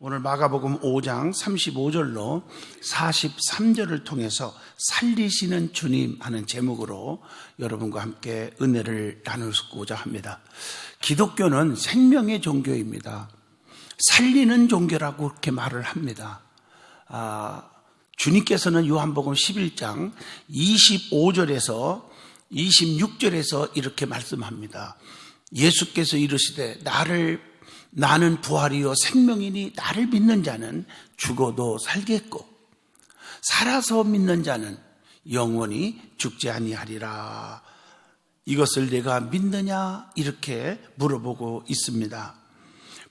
오늘 마가복음 5장 35절로 43절을 통해서 살리시는 주님 하는 제목으로 여러분과 함께 은혜를 나누고자 합니다. 기독교는 생명의 종교입니다. 살리는 종교라고 그렇게 말을 합니다. 주님께서는 요한복음 11장 25절에서 26절에서 이렇게 말씀합니다. 예수께서 이르시되 나는 부활이요 생명이니 나를 믿는 자는 죽어도 살겠고 살아서 믿는 자는 영원히 죽지 아니하리라. 이것을 내가 믿느냐? 이렇게 물어보고 있습니다.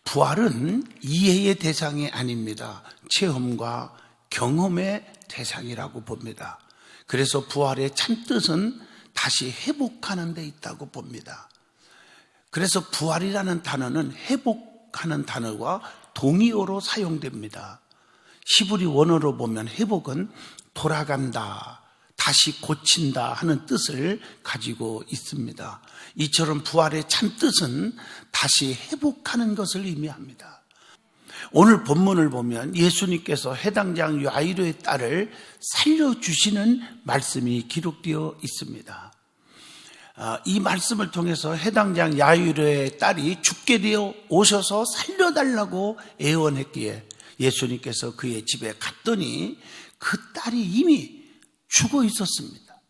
부활은 이해의 대상이 아닙니다. 체험과 경험의 대상이라고 봅니다. 그래서 부활의 참뜻은 다시 회복하는 데 있다고 봅니다. 그래서 부활이라는 단어는 회복하는 단어와 동의어로 사용됩니다. 히브리 원어로 보면 회복은 돌아간다, 다시 고친다 하는 뜻을 가지고 있습니다. 이처럼 부활의 참뜻은 다시 회복하는 것을 의미합니다. 오늘 본문을 보면 예수님께서 해당장 야이로의 딸을 살려주시는 말씀이 기록되어 있습니다. 이 말씀을 통해서 해당장 야이로의 딸이 죽게 되어 오셔서 살려달라고 애원했기에 예수님께서 그의 집에 갔더니 그 딸이 이미 죽어 있었습니다.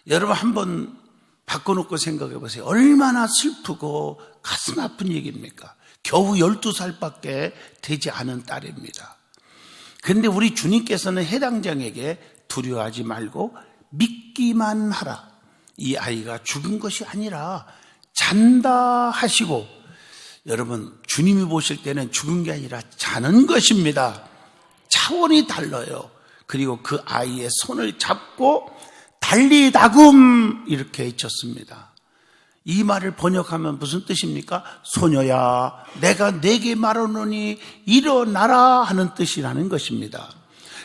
여러분 한번 바꿔놓고 생각해 보세요. 얼마나 슬프고 가슴 아픈 얘기입니까? 겨우 12살밖에 되지 않은 딸입니다. 그런데 우리 주님께서는 해당장에게 두려워하지 말고 믿기만 하라. 이 아이가 죽은 것이 아니라 잔다 하시고, 여러분 주님이 보실 때는 죽은 게 아니라 자는 것입니다. 차원이 달라요. 그리고 그 아이의 손을 잡고 달리다금 이렇게 외쳤습니다. 이 말을 번역하면 무슨 뜻입니까? 소녀야 내가 네게 말하노니 일어나라 하는 뜻이라는 것입니다.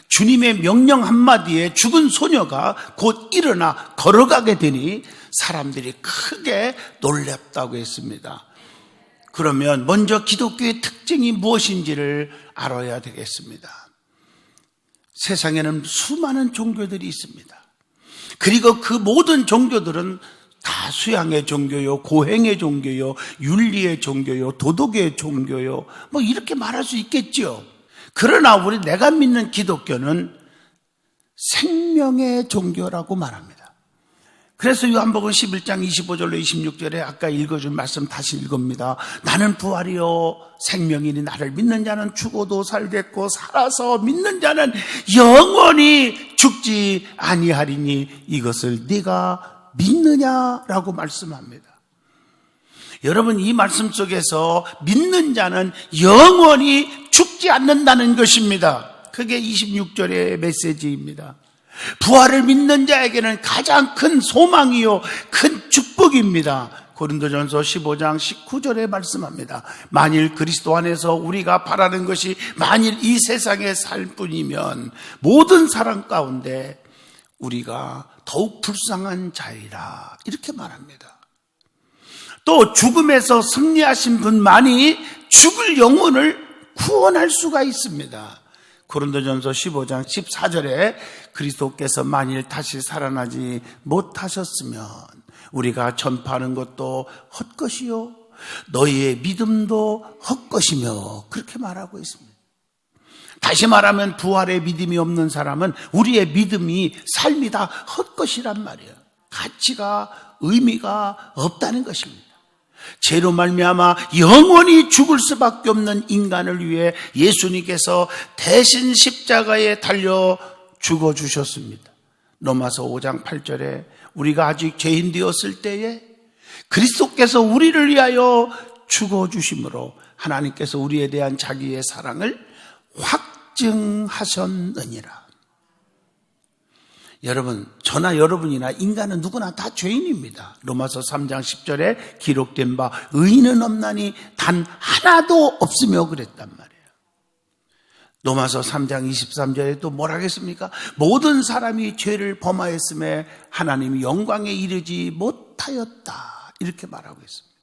주님의 명령 한마디에 죽은 소녀가 곧 일어나 걸어가게 되니 사람들이 크게 놀랍다고 했습니다. 그러면 먼저 기독교의 특징이 무엇인지를 알아야 되겠습니다. 세상에는 수많은 종교들이 있습니다. 그리고 그 모든 종교들은 다 수양의 종교요, 고행의 종교요, 윤리의 종교요, 도덕의 종교요, 뭐 이렇게 말할 수 있겠죠. 그러나 내가 믿는 기독교는 생명의 종교라고 말합니다. 그래서 요한복음 11장 25절로 26절에 아까 읽어준 말씀 다시 읽습니다. 나는 부활이요 생명이니 나를 믿는 자는 죽어도 살겠고 살아서 믿는 자는 영원히 죽지 아니하리니 이것을 네가 믿느냐라고 말씀합니다. 여러분 이 말씀 속에서 믿는 자는 영원히 죽지 않는다는 것입니다. 그게 26절의 메시지입니다. 부활을 믿는 자에게는 가장 큰 소망이요 큰 축복입니다. 고린도전서 15장 19절에 말씀합니다. 만일 그리스도 안에서 우리가 바라는 것이 만일 이 세상에 살 뿐이면 모든 사람 가운데 우리가 더욱 불쌍한 자이라 이렇게 말합니다. 또 죽음에서 승리하신 분만이 죽을 영혼을 구원할 수가 있습니다. 고린도전서 15장 14절에 그리스도께서 만일 다시 살아나지 못하셨으면 우리가 전파하는 것도 헛것이요 너희의 믿음도 헛것이며 그렇게 말하고 있습니다. 다시 말하면 부활의 믿음이 없는 사람은 우리의 믿음이 삶이 다 헛것이란 말이에요. 가치가 의미가 없다는 것입니다. 죄로 말미암아 영원히 죽을 수밖에 없는 인간을 위해 예수님께서 대신 십자가에 달려 죽어주셨습니다. 로마서 5장 8절에 우리가 아직 죄인 되었을 때에 그리스도께서 우리를 위하여 죽어주심으로 하나님께서 우리에 대한 자기의 사랑을 확증하셨느니라. 여러분, 저나 여러분이나 인간은 누구나 다 죄인입니다. 로마서 3장 10절에 기록된 바 의인은 없나니 단 하나도 없으며 그랬단 말이에요. 로마서 3장 23절에 또 뭐라 하겠습니까? 모든 사람이 죄를 범하였음에 하나님이 영광에 이르지 못하였다 이렇게 말하고 있습니다.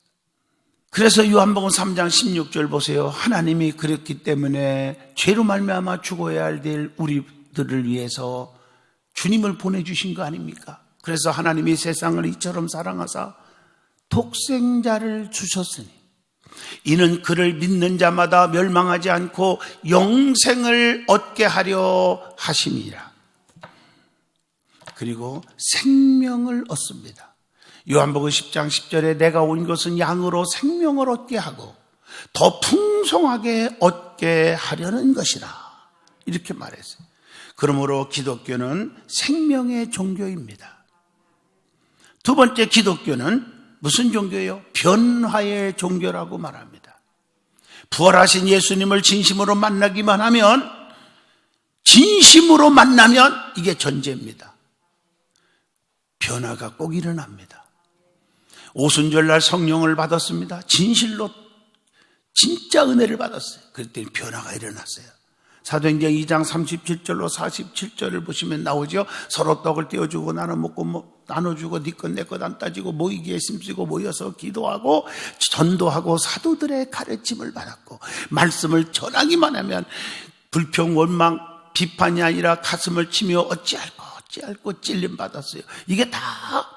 그래서 요한복음 3장 16절 보세요. 하나님이 그랬기 때문에 죄로 말미암아 죽어야 할 우리들을 위해서 주님을 보내주신 거 아닙니까? 그래서 하나님이 세상을 이처럼 사랑하사 독생자를 주셨으니 이는 그를 믿는 자마다 멸망하지 않고 영생을 얻게 하려 하심이라. 그리고 생명을 얻습니다. 요한복음 10장 10절에 내가 온 것은 양으로 생명을 얻게 하고 더 풍성하게 얻게 하려는 것이라 이렇게 말했어요. 그러므로 기독교는 생명의 종교입니다. 두 번째, 기독교는 무슨 종교예요? 변화의 종교라고 말합니다. 부활하신 예수님을 진심으로 만나기만 하면, 진심으로 만나면 이게 전제입니다. 변화가 꼭 일어납니다. 오순절날 성령을 받았습니다. 진실로 진짜 은혜를 받았어요. 그랬더니 변화가 일어났어요. 사도행전 2장 37절로 47절을 보시면 나오죠. 서로 떡을 떼어주고 나눠 먹고 나눠주고 네 것 내 것 안 따지고 모이기에 힘쓰고 모여서 기도하고 전도하고 사도들의 가르침을 받았고 말씀을 전하기만 하면 불평 원망 비판이 아니라 가슴을 치며 어찌할꼬 찔림 받았어요. 이게 다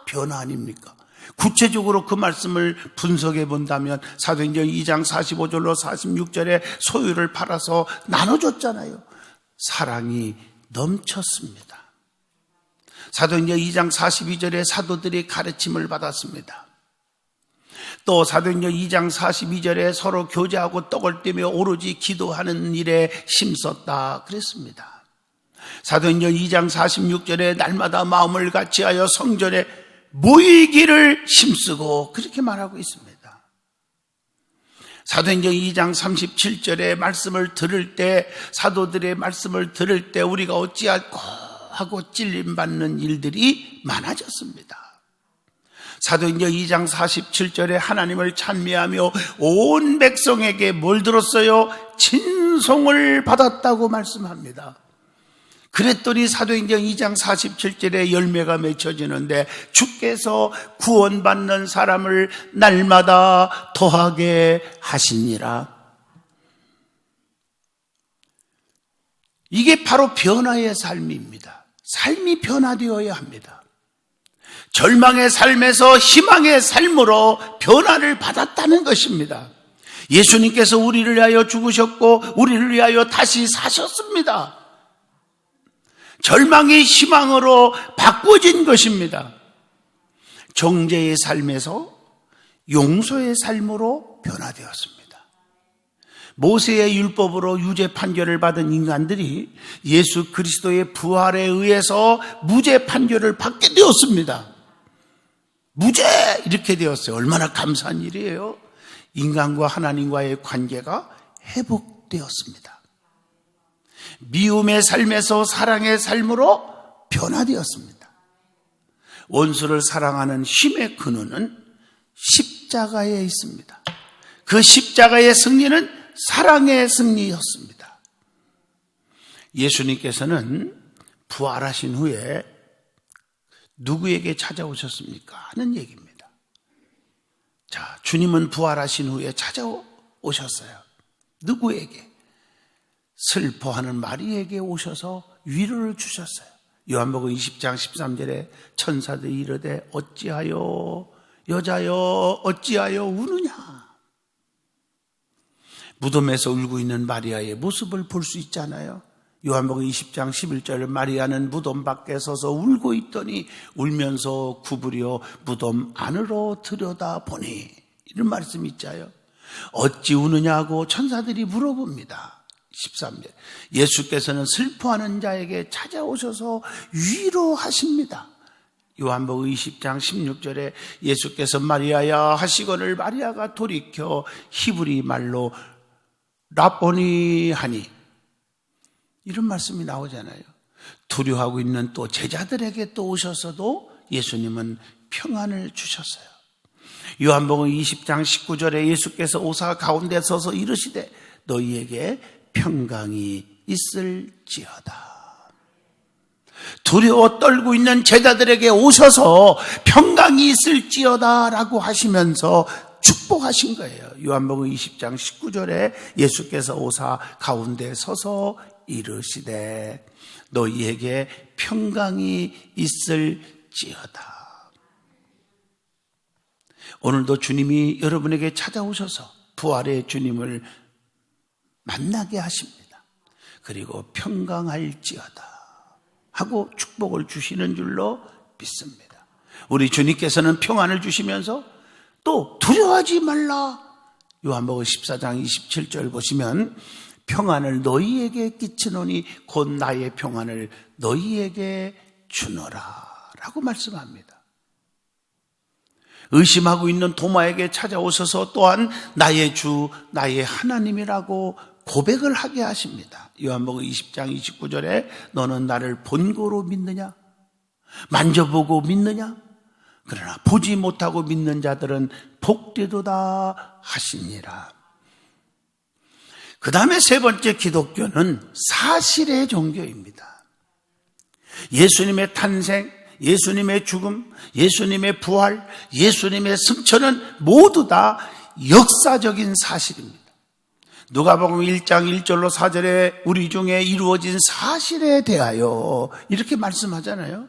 변화 아닙니까? 구체적으로 그 말씀을 분석해 본다면 사도행전 2장 45절로 46절에 소유를 팔아서 나눠줬잖아요. 사랑이 넘쳤습니다. 사도행전 2장 42절에 사도들이 가르침을 받았습니다. 또 사도행전 2장 42절에 서로 교제하고 떡을 떼며 오로지 기도하는 일에 힘썼다 그랬습니다. 사도행전 2장 46절에 날마다 마음을 같이하여 성전에 모이기를 힘쓰고 그렇게 말하고 있습니다. 사도행전 2장 37절에 말씀을 들을 때 사도들의 말씀을 들을 때 우리가 어찌할꼬 하고 찔림받는 일들이 많아졌습니다. 사도행전 2장 47절에 하나님을 찬미하며 온 백성에게 뭘 들었어요? 친송을 받았다고 말씀합니다. 그랬더니 사도행전 2장 47절에 열매가 맺혀지는데 주께서 구원받는 사람을 날마다 더하게 하시니라. 이게 바로 변화의 삶입니다. 삶이 변화되어야 합니다. 절망의 삶에서 희망의 삶으로 변화를 받았다는 것입니다. 예수님께서 우리를 위하여 죽으셨고 우리를 위하여 다시 사셨습니다. 절망이 희망으로 바꿔진 것입니다. 정죄의 삶에서 용서의 삶으로 변화되었습니다. 모세의 율법으로 유죄 판결을 받은 인간들이 예수 그리스도의 부활에 의해서 무죄 판결을 받게 되었습니다. 무죄 이렇게 되었어요. 얼마나 감사한 일이에요. 인간과 하나님과의 관계가 회복되었습니다. 미움의 삶에서 사랑의 삶으로 변화되었습니다. 원수를 사랑하는 힘의 근원은 십자가에 있습니다. 그 십자가의 승리는 사랑의 승리였습니다. 예수님께서는 부활하신 후에 누구에게 찾아오셨습니까? 하는 얘기입니다. 자, 주님은 부활하신 후에 찾아오셨어요. 누구에게? 슬퍼하는 마리에게 오셔서 위로를 주셨어요. 요한복음 20장 13절에 천사들이 이르되 어찌하여 여자여 어찌하여 우느냐. 무덤에서 울고 있는 마리아의 모습을 볼 수 있잖아요. 요한복음 20장 11절 마리아는 무덤 밖에 서서 울고 있더니 울면서 구부려 무덤 안으로 들여다보니 이런 말씀이 있잖아요. 어찌 우느냐고 천사들이 물어봅니다. 13절 예수께서는 슬퍼하는 자에게 찾아오셔서 위로하십니다. 요한복음 20장 16절에 예수께서 마리아야 하시거늘 마리아가 돌이켜 히브리 말로 라보니 하니 이런 말씀이 나오잖아요. 두려워하고 있는 또 제자들에게 또 오셔서도 예수님은 평안을 주셨어요. 요한복음 20장 19절에 예수께서 오사 가운데 서서 이르시되 너희에게 평강이 있을지어다. 두려워 떨고 있는 제자들에게 오셔서 평강이 있을지어다 라고 하시면서 축복하신 거예요. 요한복음 20장 19절에 예수께서 오사 가운데 서서 이르시되 너희에게 평강이 있을지어다. 오늘도 주님이 여러분에게 찾아오셔서 부활의 주님을 만나게 하십니다. 그리고 평강할지어다 하고 축복을 주시는 줄로 믿습니다. 우리 주님께서는 평안을 주시면서 또 두려워하지 말라. 요한복음 14장 27절 보시면 평안을 너희에게 끼치노니 곧 나의 평안을 너희에게 주노라 라고 말씀합니다. 의심하고 있는 도마에게 찾아오셔서 또한 나의 주 나의 하나님이라고 고백을 하게 하십니다. 요한복음 20장 29절에 너는 나를 본고로 믿느냐? 만져보고 믿느냐? 그러나 보지 못하고 믿는 자들은 복되도다 하시니라. 그 다음에 세 번째 기독교는 사실의 종교입니다. 예수님의 탄생, 예수님의 죽음, 예수님의 부활, 예수님의 승천은 모두 다 역사적인 사실입니다. 누가복음 1장 1절로 4절에 우리 중에 이루어진 사실에 대하여 이렇게 말씀하잖아요.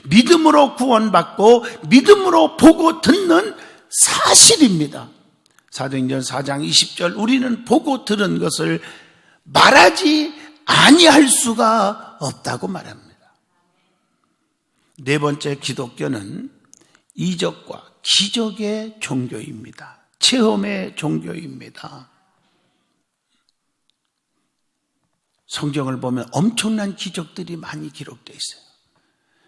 믿음으로 구원받고 믿음으로 보고 듣는 사실입니다. 사도행전 4장 20절 우리는 보고 들은 것을 말하지 아니할 수가 없다고 말합니다. 네 번째 기독교는 이적과 기적의 종교입니다. 체험의 종교입니다. 성경을 보면 엄청난 기적들이 많이 기록되어 있어요.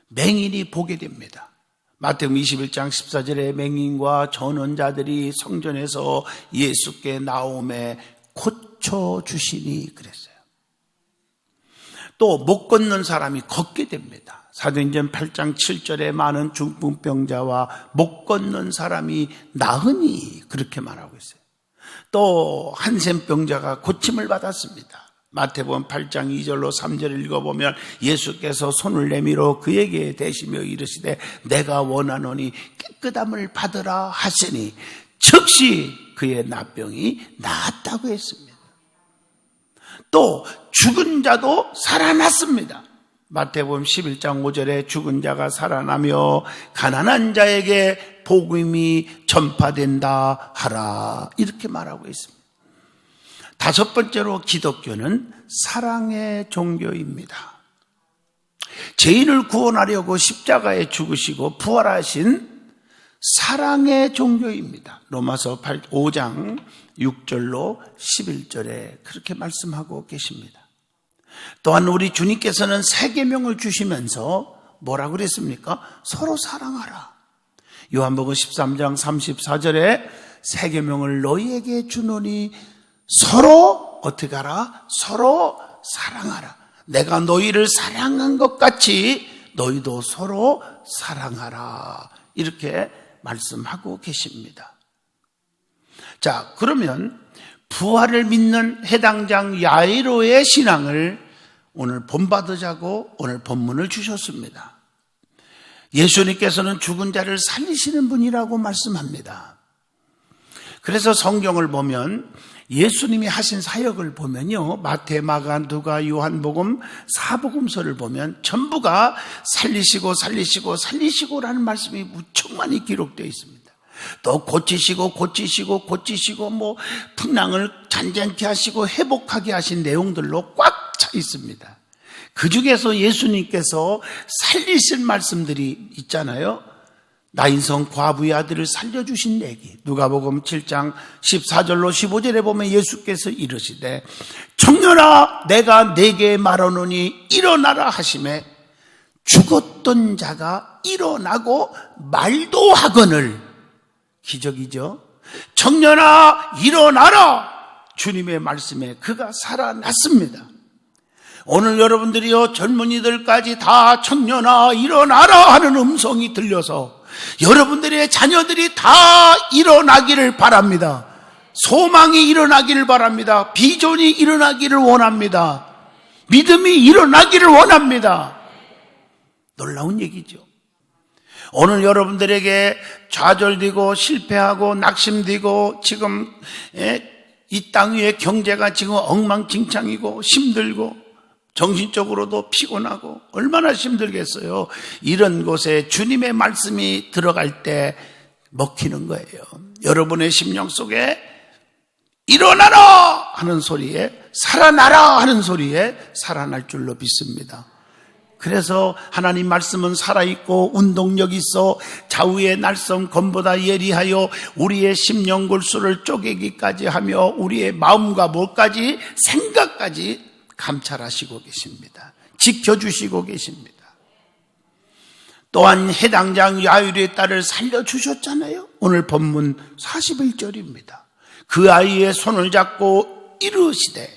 맹인이 보게 됩니다. 마태복음 21장 14절에 맹인과 전원자들이 성전에서 예수께 나오매 고쳐주시니 그랬어요. 또 못 걷는 사람이 걷게 됩니다. 사도행전 8장 7절에 많은 중풍병자와 못 걷는 사람이 나으니 그렇게 말하고 있어요. 또 한센병자가 고침을 받았습니다. 마태복음 8장 2절로 3절을 읽어보면 예수께서 손을 내밀어 그에게 대시며 이르시되 내가 원하노니 깨끗함을 받으라 하시니 즉시 그의 나병이 나았다고 했습니다. 또 죽은 자도 살아났습니다. 마태복음 11장 5절에 죽은 자가 살아나며 가난한 자에게 복음이 전파된다 하라 이렇게 말하고 있습니다. 다섯 번째로 기독교는 사랑의 종교입니다. 죄인을 구원하려고 십자가에 죽으시고 부활하신 사랑의 종교입니다. 로마서 5장 6절로 11절에 그렇게 말씀하고 계십니다. 또한 우리 주님께서는 세 계명을 주시면서 뭐라고 그랬습니까? 서로 사랑하라. 요한복음 13장 34절에 세 계명을 너희에게 주노니 서로 어떻게 하라? 서로 사랑하라. 내가 너희를 사랑한 것 같이 너희도 서로 사랑하라. 이렇게 말씀하고 계십니다. 자, 그러면 부활을 믿는 해당장 야이로의 신앙을 오늘 본받으자고 오늘 본문을 주셨습니다. 예수님께서는 죽은 자를 살리시는 분이라고 말씀합니다. 그래서 성경을 보면 예수님이 하신 사역을 보면요, 마태, 마가, 누가, 요한복음, 사복음서를 보면 전부가 살리시고라는 말씀이 무척 많이 기록되어 있습니다. 또 고치시고 뭐 풍랑을 잔잔케 하시고 회복하게 하신 내용들로 꽉 차 있습니다. 그 중에서 예수님께서 살리실 말씀들이 있잖아요. 나인성 과부의 아들을 살려주신 얘기. 누가복음 7장 14절로 15절에 보면 예수께서 이르시되 청년아 내가 네게 말하노니 일어나라 하시매 죽었던 자가 일어나고 말도 하거늘. 기적이죠. 청년아 일어나라. 주님의 말씀에 그가 살아났습니다. 오늘 여러분들이요 젊은이들까지 다 청년아 일어나라 하는 음성이 들려서 여러분들의 자녀들이 다 일어나기를 바랍니다. 소망이 일어나기를 바랍니다. 비전이 일어나기를 원합니다. 믿음이 일어나기를 원합니다. 놀라운 얘기죠. 오늘 여러분들에게 좌절되고 실패하고 낙심되고 지금 이 땅 위에 경제가 지금 엉망진창이고 힘들고 정신적으로도 피곤하고 얼마나 힘들겠어요. 이런 곳에 주님의 말씀이 들어갈 때 먹히는 거예요. 여러분의 심령 속에 일어나라 하는 소리에, 살아나라 하는 소리에 살아날 줄로 믿습니다. 그래서 하나님 말씀은 살아있고 운동력 있어 좌우의 날선 검보다 예리하여 우리의 심령 골수를 쪼개기까지 하며 우리의 마음과 뭘까지 생각까지 감찰하시고 계십니다. 지켜주시고 계십니다. 또한 해당장 야일의 딸을 살려주셨잖아요. 오늘 본문 41절입니다. 그 아이의 손을 잡고 이르시되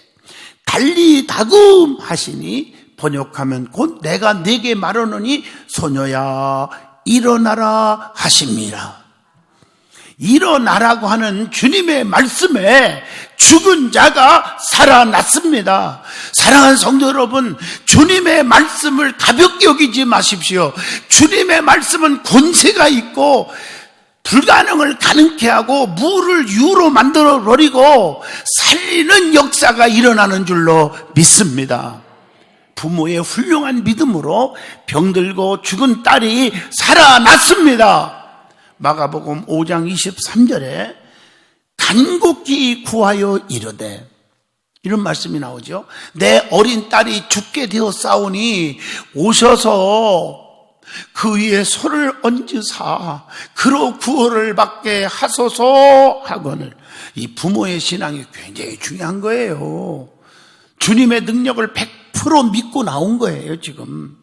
달리 다금 하시니 번역하면 곧 내가 네게 말하노니 소녀야 일어나라 하십니다. 일어나라고 하는 주님의 말씀에 죽은 자가 살아났습니다. 사랑하는 성도 여러분, 주님의 말씀을 가볍게 여기지 마십시오. 주님의 말씀은 권세가 있고 불가능을 가능케 하고 무를 유로 만들어 버리고 살리는 역사가 일어나는 줄로 믿습니다. 부모의 훌륭한 믿음으로 병들고 죽은 딸이 살아났습니다. 마가복음 5장 23절에 간곡히 구하여 이르되, 이런 말씀이 나오죠. 내 어린 딸이 죽게 되었사오니 오셔서 그 위에 손을 얹으사 그로 구원을 받게 하소서 하거늘. 이 부모의 신앙이 굉장히 중요한 거예요. 주님의 능력을 100% 믿고 나온 거예요, 지금.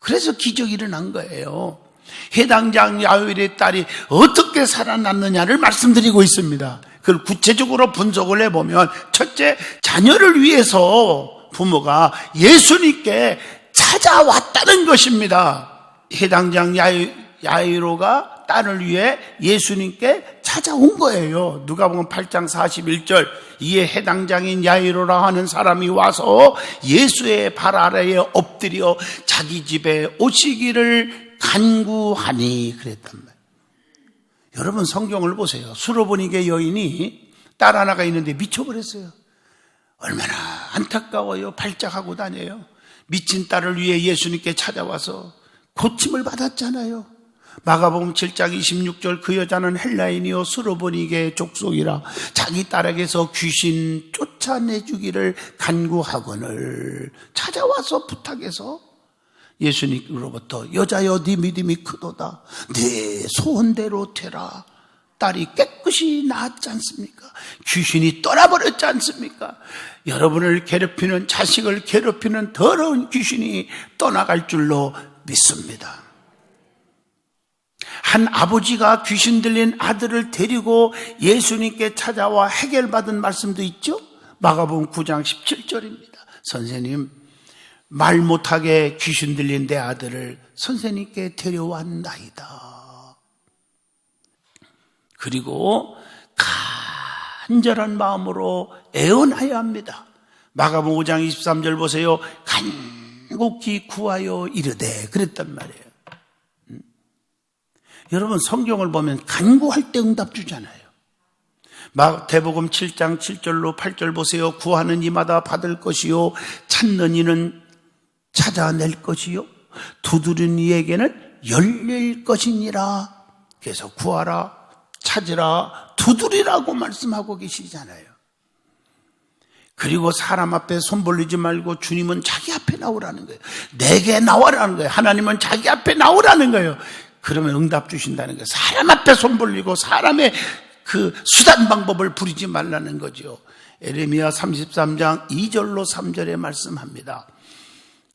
그래서 기적이 일어난 거예요. 해당장 야일의 딸이 어떻게 살아났느냐를 말씀드리고 있습니다. 그걸 구체적으로 분석을 해보면, 첫째, 자녀를 위해서 부모가 예수님께 찾아왔다는 것입니다. 해당장 야이로가 딸을 위해 예수님께 찾아온 거예요. 누가복음 8장 41절, 이에 해당장인 야이로라 하는 사람이 와서 예수의 발 아래에 엎드려 자기 집에 오시기를 간구하니 그랬단 말이에요. 여러분 성경을 보세요. 수로보니게 여인이 딸 하나가 있는데 미쳐버렸어요. 얼마나 안타까워요. 발작하고 다녀요. 미친 딸을 위해 예수님께 찾아와서 고침을 받았잖아요. 마가복음 7장 26절, 그 여자는 헬라인이요 수로보니게 족속이라 자기 딸에게서 귀신 쫓아내주기를 간구하거늘. 찾아와서 부탁해서 예수님으로부터 여자여 네 믿음이 크도다, 네 소원대로 되라. 딸이 깨끗이 나았지 않습니까? 귀신이 떠나버렸지 않습니까? 여러분을 괴롭히는, 자식을 괴롭히는 더러운 귀신이 떠나갈 줄로 믿습니다. 한 아버지가 귀신 들린 아들을 데리고 예수님께 찾아와 해결받은 말씀도 있죠. 마가복음 9장 17절입니다. 선생님, 말 못하게 귀신 들린 내 아들을 선생님께 데려왔나이다. 그리고 간절한 마음으로 애원하여야 합니다. 마가복음 5장 23절 보세요. 간곡히 구하여 이르되 그랬단 말이에요. 여러분 성경을 보면 간구할 때 응답 주잖아요. 마태복음 7장 7절로 8절 보세요. 구하는 이마다 받을 것이요, 찾는 이는 찾아낼 것이요, 두드리는 이에게는 열릴 것이니라. 그래서 구하라, 찾으라, 두드리라고 말씀하고 계시잖아요. 그리고 사람 앞에 손 벌리지 말고 주님은 자기 앞에 나오라는 거예요. 내게 나와라는 거예요. 하나님은 자기 앞에 나오라는 거예요. 그러면 응답 주신다는 거예요. 사람 앞에 손 벌리고 사람의 그 수단 방법을 부리지 말라는 거죠. 에레미야 33장 2절로 3절에 말씀합니다.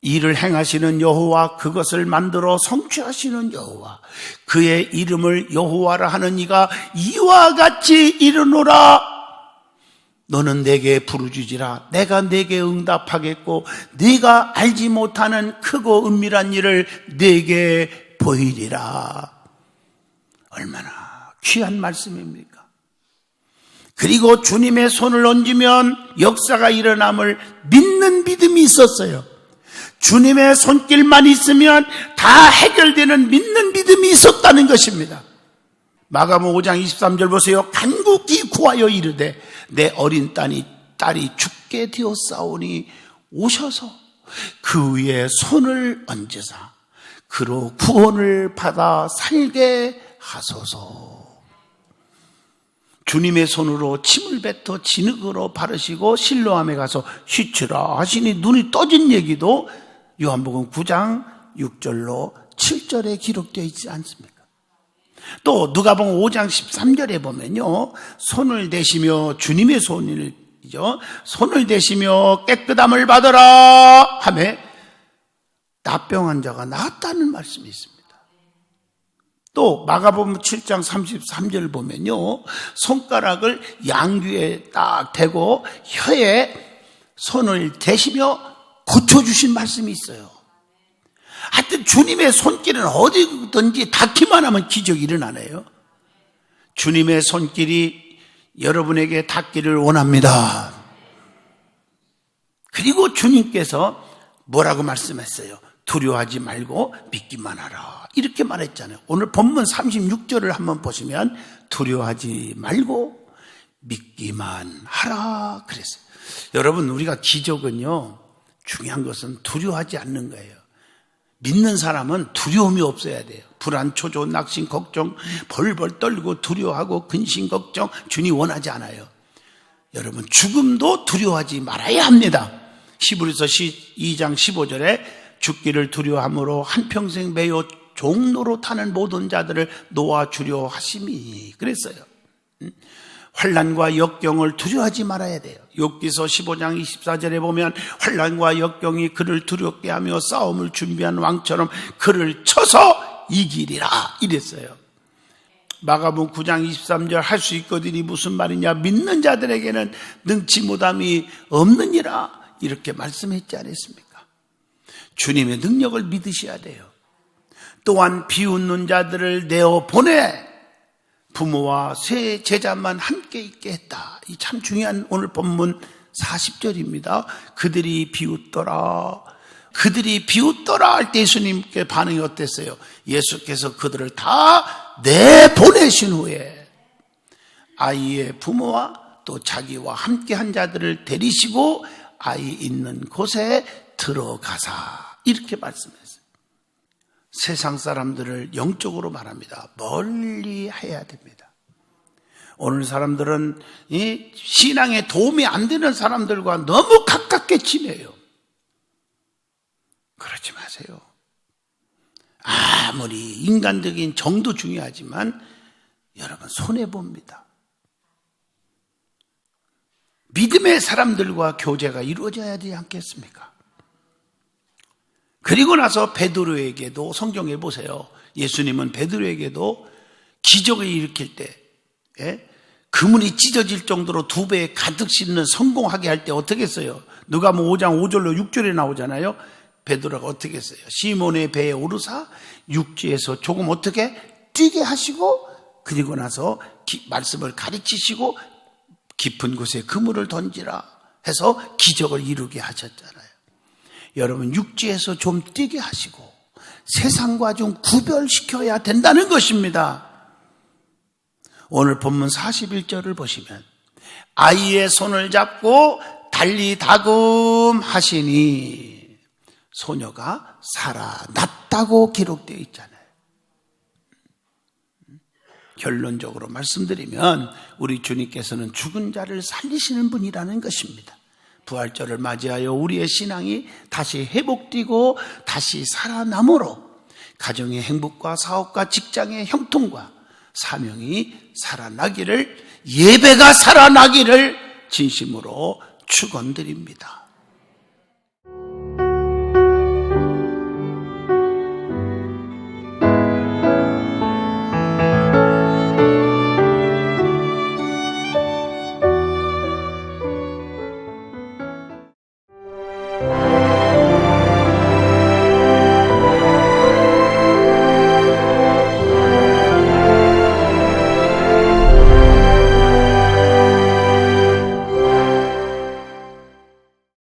이를 행하시는 여호와, 그것을 만들어 성취하시는 여호와, 그의 이름을 여호와라 하는 이가 이와 같이 이르노라. 너는 내게 부르짖으라. 내가 내게 응답하겠고 네가 알지 못하는 크고 은밀한 일을 내게 보이리라. 얼마나 귀한 말씀입니까? 그리고 주님의 손을 얹으면 역사가 일어남을 믿는 믿음이 있었어요. 주님의 손길만 있으면 다 해결되는 믿는 믿음이 있었다는 것입니다. 마가복음 5장 23절 보세요. 간곡히 구하여 이르되 내 어린 딸이 죽게 되었사오니 오셔서 그 위에 손을 얹으사 그로 구원을 받아 살게 하소서. 주님의 손으로 침을 뱉어 진흙으로 바르시고 실로암에 가서 씻으라 하시니 눈이 떠진 얘기도 요한복음 9장 6절로 7절에 기록되어 있지 않습니까? 또 누가복음 5장 13절에 보면요, 손을 대시며 주님의 손이죠, 손을 대시며 깨끗함을 받으라 하며 나병 환자가 나았다는 말씀이 있습니다. 또 마가복음 7장 33절 보면요, 손가락을 양귀에 딱 대고 혀에 손을 대시며 고쳐주신 말씀이 있어요. 하여튼 주님의 손길은 어디든지 닿기만 하면 기적이 일어나네요. 주님의 손길이 여러분에게 닿기를 원합니다. 그리고 주님께서 뭐라고 말씀했어요? 두려워하지 말고 믿기만 하라, 이렇게 말했잖아요. 오늘 본문 36절을 한번 보시면 두려워하지 말고 믿기만 하라 그랬어요. 여러분, 우리가 기적은요, 중요한 것은 두려워하지 않는 거예요. 믿는 사람은 두려움이 없어야 돼요. 불안, 초조, 낙심, 걱정, 벌벌 떨고 두려워하고 근심, 걱정, 주님 원하지 않아요. 여러분, 죽음도 두려워하지 말아야 합니다. 히브리서 2장 15절에 죽기를 두려워함으로 한평생 매여 종로로 타는 모든 자들을 놓아주려 하심이 그랬어요. 환난과 역경을 두려워하지 말아야 돼요. 욥기서 15장 24절에 보면 환난과 역경이 그를 두렵게 하며 싸움을 준비한 왕처럼 그를 쳐서 이기리라 이랬어요. 마가복음 9장 23절 할 수 있거든이 무슨 말이냐, 믿는 자들에게는 능치 못함이 없느니라 이렇게 말씀했지 않았습니까? 주님의 능력을 믿으셔야 돼요. 또한 비웃는 자들을 내어 보내 부모와 세 제자만 함께 있게 했다. 이 참 중요한 오늘 본문 40절입니다. 그들이 비웃더라 할 때 예수님께 반응이 어땠어요? 예수께서 그들을 다 내보내신 후에 아이의 부모와 또 자기와 함께 한 자들을 데리시고 아이 있는 곳에 들어가사 이렇게 말씀했어요. 세상 사람들을 영적으로 말합니다. 멀리 해야 됩니다. 오늘 사람들은 이 신앙에 도움이 안 되는 사람들과 너무 가깝게 지내요. 그러지 마세요. 아무리 인간적인 정도 중요하지만 여러분 손해봅니다. 믿음의 사람들과 교제가 이루어져야 되지 않겠습니까? 그리고 나서 베드로에게도 성경에 보세요. 예수님은 베드로에게도 기적을 일으킬 때 그물이 찢어질 정도로 2배에 가득 싣는 성공하게 할 때 어떻게 했어요? 누가복음 5장 5절로 6절에 나오잖아요. 베드로가 어떻게 했어요? 시몬의 배에 오르사 육지에서 조금 어떻게 뛰게 하시고 그리고 나서 말씀을 가르치시고 깊은 곳에 그물을 던지라 해서 기적을 이루게 하셨잖아요. 여러분, 육지에서 좀 뛰게 하시고 세상과 좀 구별시켜야 된다는 것입니다. 오늘 본문 41절을 보시면 아이의 손을 잡고 달리 다금하시니 소녀가 살아났다고 기록되어 있잖아요. 결론적으로 말씀드리면 우리 주님께서는 죽은 자를 살리시는 분이라는 것입니다. 부활절을 맞이하여 우리의 신앙이 다시 회복되고 다시 살아남으로 가정의 행복과 사업과 직장의 형통과 사명이 살아나기를, 예배가 살아나기를 진심으로 축원드립니다.